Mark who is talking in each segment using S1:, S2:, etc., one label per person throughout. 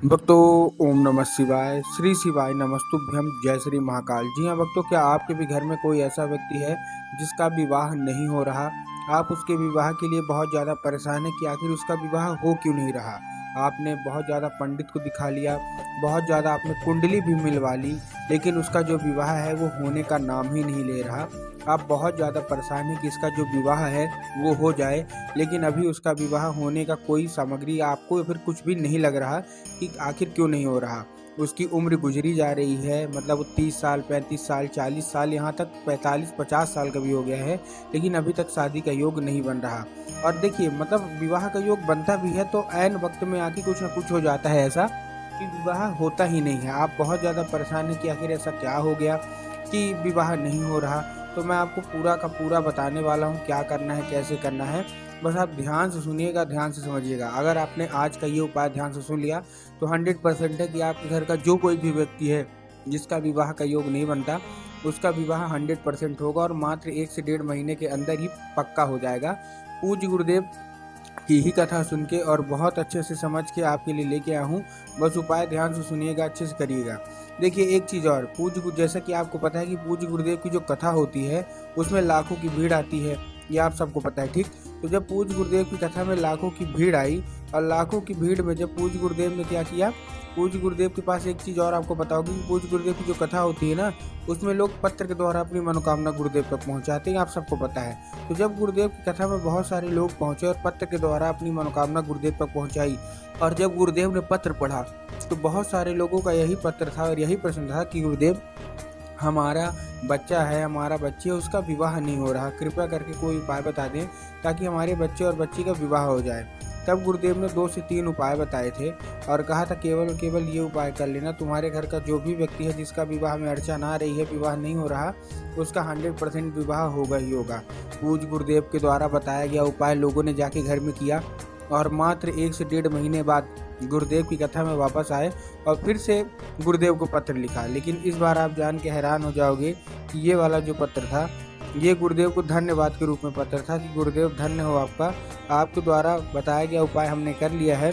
S1: भक्तों, ओम नमः शिवाय, श्री शिवाय नमस्तुभ्यम, जय श्री महाकाल। जी हाँ भक्तों, क्या आपके भी घर में कोई ऐसा व्यक्ति है जिसका विवाह नहीं हो रहा? आप उसके विवाह के लिए बहुत ज़्यादा परेशान हैं कि आखिर उसका विवाह हो क्यों नहीं रहा। आपने बहुत ज़्यादा पंडित को दिखा लिया, बहुत ज़्यादा आपने कुंडली भी मिलवा ली, लेकिन उसका जो विवाह है वो होने का नाम ही नहीं ले रहा। आप बहुत ज़्यादा परेशान हैं कि इसका जो विवाह है वो हो जाए, लेकिन अभी उसका विवाह होने का कोई सामग्री आपको या फिर कुछ भी नहीं लग रहा कि आखिर क्यों नहीं हो रहा। उसकी उम्र गुजरी जा रही है, मतलब वो 30 साल, 35 साल, 40 साल, यहाँ तक 45-50 साल का भी हो गया है, लेकिन अभी तक शादी का योग नहीं बन रहा। और देखिए, मतलब विवाह का योग बनता भी है तो ऐन वक्त में आके कुछ ना कुछ हो जाता है ऐसा कि विवाह होता ही नहीं है। आप बहुत ज़्यादा परेशान हैं कि आखिर ऐसा क्या हो गया कि विवाह नहीं हो रहा। तो मैं आपको पूरा का पूरा बताने वाला हूँ, क्या करना है, कैसे करना है। बस आप ध्यान से सुनिएगा, ध्यान से समझिएगा। अगर आपने आज का ये उपाय ध्यान से सुन लिया तो 100% है कि आपके घर का जो कोई भी व्यक्ति है जिसका विवाह का योग नहीं बनता, उसका विवाह 100% होगा और मात्र 1 से 1.5 महीने के अंदर ही पक्का हो जाएगा। पूज्य गुरुदेव की ही कथा सुन के और बहुत अच्छे से समझ के आपके लिए लेके आया हूँ। बस उपाय ध्यान से सुनिएगा, अच्छे से करिएगा। देखिए, एक चीज़ और, जैसा कि आपको पता है कि पूज्य गुरुदेव की जो कथा होती है उसमें लाखों की भीड़ आती है, ये आप सबको पता है, ठीक। तो जब पूज्य गुरुदेव की कथा में लाखों की भीड़ आई और लाखों की भीड़ में जब पूज्य गुरुदेव ने क्या किया, पूज्य गुरुदेव के पास एक चीज़ और आपको पता होगी कि पूज्य गुरुदेव की जो कथा होती है ना, उसमें लोग पत्र के द्वारा अपनी मनोकामना गुरुदेव तक पहुंचाते हैं, आप सबको पता है। तो जब गुरुदेव की कथा में बहुत सारे लोग पहुंचे और पत्र के द्वारा अपनी मनोकामना गुरुदेव तक पहुंचाई, और जब गुरुदेव ने पत्र पढ़ा तो बहुत सारे लोगों का यही पत्र था और यही प्रश्न था कि गुरुदेव, हमारा बच्चा है, हमारा बच्ची है, उसका विवाह नहीं हो रहा, कृपया करके कोई उपाय बता दें ताकि हमारे बच्चे और बच्ची का विवाह हो जाए। तब गुरुदेव ने 2 से 3 उपाय बताए थे और कहा था केवल और केवल ये उपाय कर लेना, तुम्हारे घर का जो भी व्यक्ति है जिसका विवाह में अड़चन आ रही है, विवाह नहीं हो रहा, उसका 100% विवाह होगा ही होगा। पूज्य गुरुदेव के द्वारा बताया गया उपाय लोगों ने जाके घर में किया और मात्र 1 से 1.5 महीने बाद गुरुदेव की कथा में वापस आए और फिर से गुरुदेव को पत्र लिखा। लेकिन इस बार आप जान के हैरान हो जाओगे कि ये वाला जो पत्र था, ये गुरुदेव को धन्यवाद के रूप में पत्र था कि गुरुदेव धन्य हो आपका, आपके द्वारा बताया गया उपाय हमने कर लिया है,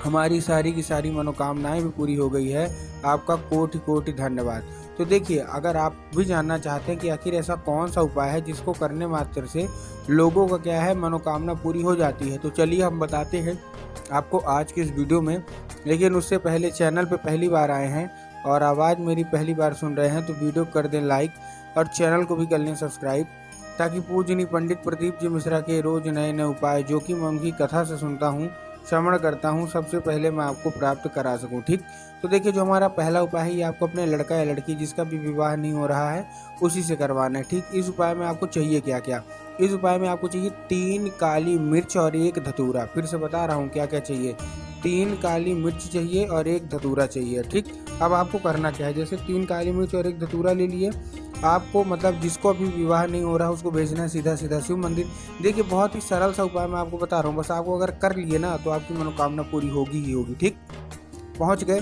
S1: हमारी सारी की सारी मनोकामनाएं भी पूरी हो गई है, आपका कोटि कोटि धन्यवाद। तो देखिए, अगर आप भी जानना चाहते हैं कि आखिर ऐसा कौन सा उपाय है जिसको करने मात्र से लोगों का क्या है, मनोकामना पूरी हो जाती है, तो चलिए हम बताते हैं आपको आज की इस वीडियो में। लेकिन उससे पहले, चैनल पे पहली बार आए हैं और आवाज़ मेरी पहली बार सुन रहे हैं तो वीडियो कर दें लाइक और चैनल को भी कर लें सब्सक्राइब, ताकि पूजनीय पंडित प्रदीप जी मिश्रा के रोज नए नए उपाय जो कि मैं उनकी कथा से सुनता हूँ, श्रवण करता हूँ, सबसे पहले मैं आपको प्राप्त करा सकूँ, ठीक। तो देखिए, जो हमारा पहला उपाय है ये आपको अपने लड़का या लड़की जिसका भी विवाह नहीं हो रहा है उसी से करवाना है, ठीक। इस उपाय में आपको चाहिए क्या क्या, इस उपाय में आपको चाहिए 3 काली मिर्च और 1 धतूरा। फिर से बता रहा हूँ क्या क्या चाहिए, 3 काली मिर्च चाहिए और 1 धतूरा चाहिए, ठीक। अब आपको करना क्या है, जैसे 3 काली मिर्च और 1 धतूरा ले लिए, आपको मतलब जिसको अभी विवाह नहीं हो रहा उसको भेजना है सीधा सीधा शिव मंदिर। देखिए, बहुत ही सरल सा उपाय मैं आपको बता रहा हूँ, बस आपको अगर कर लिए ना तो आपकी मनोकामना पूरी होगी ही होगी, ठीक। पहुँच गए,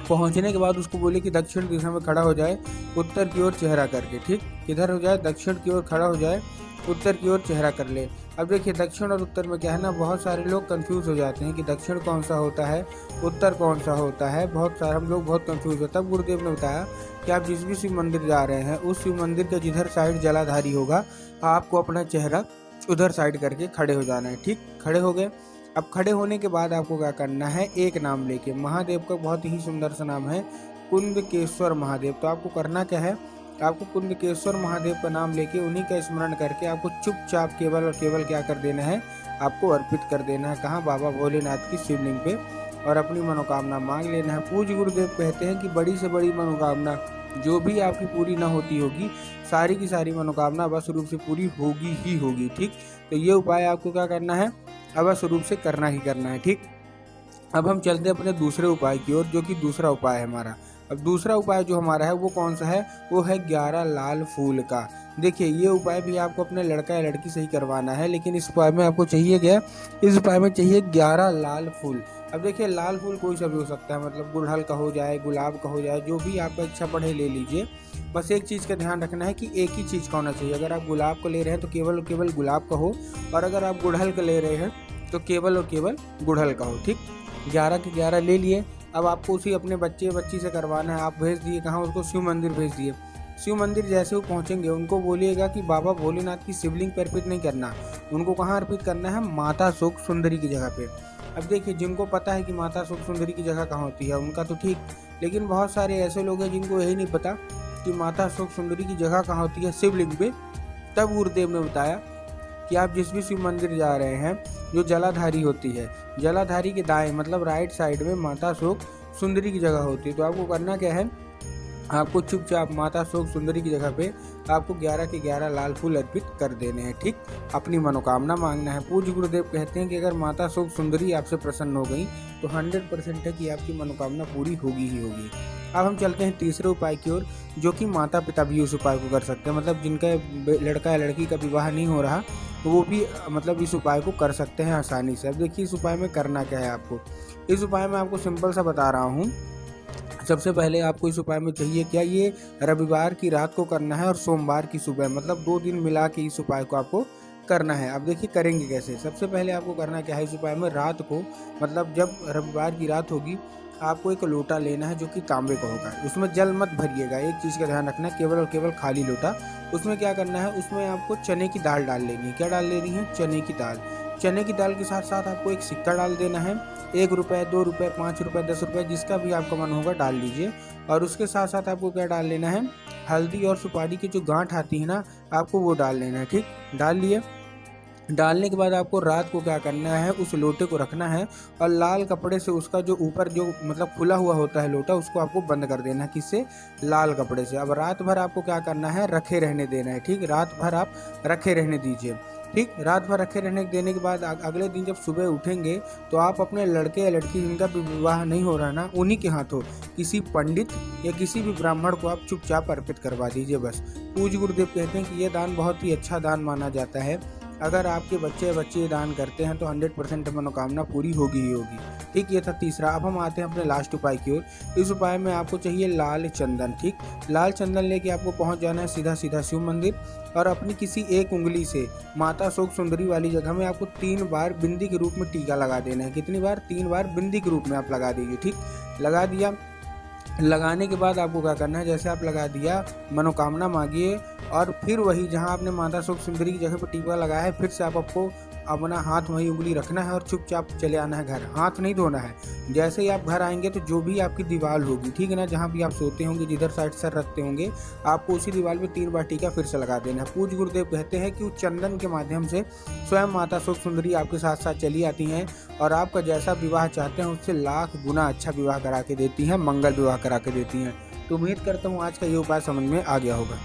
S1: पहुंचने के बाद उसको बोले कि दक्षिण दिशा में खड़ा हो जाए, उत्तर की ओर चेहरा करके, ठीक। किधर हो जाए, दक्षिण की ओर खड़ा हो जाए, उत्तर की ओर चेहरा कर ले। अब देखिए, दक्षिण और उत्तर में क्या है ना, बहुत सारे लोग कंफ्यूज हो जाते हैं कि दक्षिण कौन सा होता है, उत्तर कौन सा होता है, बहुत सारे हम लोग बहुत कंफ्यूज होते हैं। तब गुरुदेव ने बताया कि आप जिस भी शिव मंदिर जा रहे हैं उस शिव मंदिर के जिधर साइड जलाधारी होगा, आपको अपना चेहरा उधर साइड करके खड़े हो जाना है, ठीक। खड़े हो गए। अब खड़े होने के बाद आपको क्या करना है, एक नाम लेके, महादेव का बहुत ही सुंदर सा नाम है कुंदकेश्वर महादेव। तो आपको करना क्या है, आपको कुंदकेश्वर महादेव का नाम लेके उन्हीं का स्मरण करके आपको चुपचाप केवल और केवल क्या कर देना है, आपको अर्पित कर देना है, कहाँ, बाबा भोलेनाथ की शिवलिंग पे, और अपनी मनोकामना मांग लेना है। पूज्य गुरुदेव कहते हैं कि बड़ी से बड़ी मनोकामना जो भी आपकी पूरी ना होती होगी, सारी की सारी मनोकामना अवश्य रूप से पूरी होगी ही होगी, ठीक। तो ये उपाय आपको क्या करना है, अवश्य रूप से करना ही करना है, ठीक। अब हम चलते हैं अपने दूसरे उपाय की ओर, जो कि दूसरा उपाय है हमारा। अब दूसरा उपाय जो हमारा है वो कौन सा है, वो है 11 लाल फूल का। देखिए, ये उपाय भी आपको अपने लड़का या लड़की से ही करवाना है, लेकिन इस उपाय में आपको चाहिए क्या, इस उपाय में चाहिए 11 लाल फूल। अब देखिए, लाल फूल कोई सा भी हो सकता है, मतलब गुड़हल का हो जाए, गुलाब का हो जाए, जो भी आपका इच्छा बढ़े ले लीजिए। बस एक चीज़ का ध्यान रखना है कि एक ही चीज़ का होना चाहिए। अगर आप गुलाब को ले रहे हैं तो केवल और केवल गुलाब का हो, और अगर आप गुड़हल का ले रहे हैं तो केवल और केवल गुड़हल का हो, ठीक। 11 के 11 ले लिए। अब आपको उसी अपने बच्चे बच्ची से करवाना है। आप भेज दिए कहाँ, उसको शिव मंदिर भेज दिए। शिव मंदिर जैसे वो पहुँचेंगे उनको बोलिएगा कि बाबा भोलेनाथ की शिवलिंग पर अर्पित नहीं करना, उनको कहाँ अर्पित करना है, माता शोक सुंदरी की जगह पे। अब देखिए, जिनको पता है कि माता शोक सुंदरी की जगह कहाँ होती है उनका तो ठीक, लेकिन बहुत सारे ऐसे लोग हैं जिनको यही नहीं पता कि माता शोक सुंदरी की जगह कहाँ होती है, शिवलिंग पे। तब गुरुदेव ने बताया कि आप जिस भी शिव मंदिर जा रहे हैं, जो जलाधारी होती है, जलाधारी के दाएं मतलब राइट साइड में माता शोक सुंदरी की जगह होती है। तो आपको करना क्या है, आपको चुपचाप माता शोक सुंदरी की जगह पे आपको 11 के 11 लाल फूल अर्पित कर देने हैं, ठीक। अपनी मनोकामना मांगना है। पूज्य गुरुदेव कहते हैं कि अगर माता शोक सुंदरी आपसे प्रसन्न हो गई तो 100% है कि आपकी मनोकामना पूरी होगी ही होगी। अब हम चलते हैं तीसरे उपाय की ओर, जो कि माता पिता भी उस उपाय को कर सकते हैं। मतलब जिनका लड़का या लड़की का विवाह नहीं हो रहा तो वो भी मतलब इस उपाय को कर सकते हैं आसानी से। अब देखिए, इस उपाय में करना क्या है आपको। इस उपाय में आपको सिंपल सा बता रहा हूँ। सबसे पहले आपको इस उपाय में चाहिए क्या, ये रविवार की रात को करना है और सोमवार की सुबह, मतलब 2 दिन मिला के इस उपाय को आपको करना है। अब देखिए करेंगे कैसे। सबसे पहले आपको करना क्या है, इस उपाय में रात को मतलब जब रविवार की रात होगी, आपको एक लोटा लेना है जो कि तांबे का होगा। उसमें जल मत भरिएगा, एक चीज़ का ध्यान रखना है, केवल और केवल खाली लोटा। उसमें क्या करना है, उसमें आपको चने की दाल डाल लेनी है। क्या डाल लेनी है, चने की दाल। चने की दाल के साथ साथ आपको एक सिक्का डाल देना है, 1 रुपये, 2 रुपये, 5 रुपये, 10 रुपये, जिसका भी आपका मन होगा डाल लीजिए। और उसके साथ साथ आपको क्या डाल लेना है, हल्दी और सुपारी की जो गांठ आती है ना, आपको वो डाल लेना है, ठीक। डाल लिए। डालने के बाद आपको रात को क्या करना है, उस लोटे को रखना है और लाल कपड़े से उसका जो ऊपर जो मतलब खुला हुआ होता है लोटा, उसको आपको बंद कर देना है। किससे, लाल कपड़े से। अब रात भर आपको क्या करना है, रखे रहने देना है, ठीक। रात भर आप रखे रहने दीजिए, ठीक। रात भर रखे रहने देने के बाद अगले दिन जब सुबह उठेंगे तो आप अपने लड़के या लड़की जिनका भी विवाह नहीं हो रहा ना, उन्हीं के हाथों किसी पंडित या किसी भी ब्राह्मण को आप चुपचाप अर्पित करवा दीजिए बस। पूज्य गुरुदेव कहते हैं कि यह दान बहुत ही अच्छा दान माना जाता है। अगर आपके बच्चे दान करते हैं तो 100% मनोकामना पूरी होगी ही होगी, ठीक। ये था तीसरा। अब हम आते हैं अपने लास्ट उपाय की ओर। इस उपाय में आपको चाहिए लाल चंदन, ठीक। लाल चंदन लेके आपको पहुंच जाना है सीधा सीधा शिव मंदिर और अपनी किसी एक उंगली से माता शोक सुंदरी वाली जगह में आपको 3 बार बिंदी के रूप में टीका लगा देना है। कितनी बार, 3 बार बिंदी के रूप में आप लगा दीजिए, ठीक। लगा दिया। लगाने के बाद आपको क्या करना है, जैसे आप लगा दिया, मनोकामना मांगिए और फिर वही जहां आपने माता शोक सुंदरी की जगह पर टीका लगाया है, फिर से आपको अपना हाथ वही उंगली रखना है और चुपचाप चले आना है घर। हाथ नहीं धोना है। जैसे ही आप घर आएंगे तो जो भी आपकी दीवार होगी, ठीक है ना, जहाँ भी आप सोते होंगे, जिधर साइड सर रखते होंगे, आपको उसी दीवार पे 3 बार टीका फिर से लगा देना है। पूज्य गुरुदेव कहते हैं कि उस चंदन के माध्यम से स्वयं माता शोक सुंदरी आपके साथ साथ चली आती हैं और आपका जैसा विवाह चाहते हैं उससे लाख गुना अच्छा विवाह करा के देती हैं, मंगल विवाह करा के देती हैं। तो उम्मीद करता हूँ आज का ये उपाय समझ में आ गया होगा।